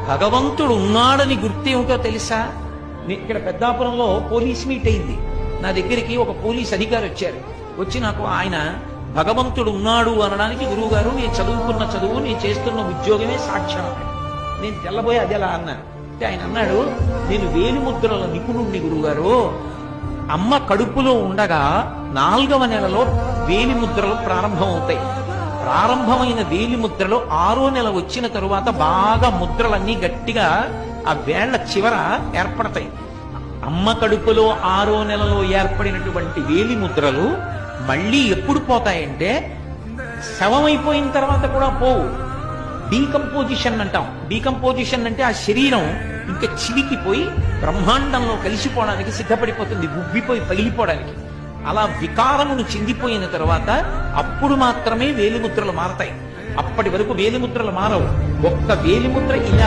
భగవంతుడు ఉన్నాడని గుర్తేమిటో తెలుసా? ఇక్కడ పెద్దాపురంలో పోలీస్ మీట్ అయింది. నా దగ్గరికి ఒక పోలీస్ అధికారి వచ్చారు. వచ్చి నాకు ఆయన భగవంతుడు ఉన్నాడు అనడానికి, గురువు గారు నేను చదువుకున్న చదువు, నేను చేస్తున్న ఉద్యోగమే సాక్ష్యం. నేను తెల్లబోయి అది ఎలా అన్నాను అంటే ఆయన అన్నాడు, నేను వేలిముద్రల నిపుణుణ్ణి గురువుగారు. అమ్మ కడుపులో ఉండగా 4వ నెలలో వేలిముద్రలు ప్రారంభమవుతాయి. ప్రారంభమైన వేలిముద్రలు 6వ నెల వచ్చిన తరువాత బాగా ముద్రలన్నీ గట్టిగా ఆ వేళ్ల చివర ఏర్పడతాయి. అమ్మ కడుపులో 6వ నెలలో ఏర్పడినటువంటి వేలిముద్రలు మళ్ళీ ఎప్పుడు పోతాయంటే శవమైపోయిన తర్వాత కూడా పోవు. డీకంపోజిషన్ అంటాం. డీకంపోజిషన్ అంటే ఆ శరీరం ఇంకా చివికిపోయి బ్రహ్మాండంలో కలిసిపోవడానికి సిద్ధపడిపోతుంది, ఉబ్బిపోయి పగిలిపోవడానికి. అలా వికారమును చెందిపోయిన తర్వాత అప్పుడు మాత్రమే వేలిముద్రలు మారతాయి. అప్పటి వరకు వేలిముద్రలు మారవు. ఒక్క వేలిముద్ర ఇలా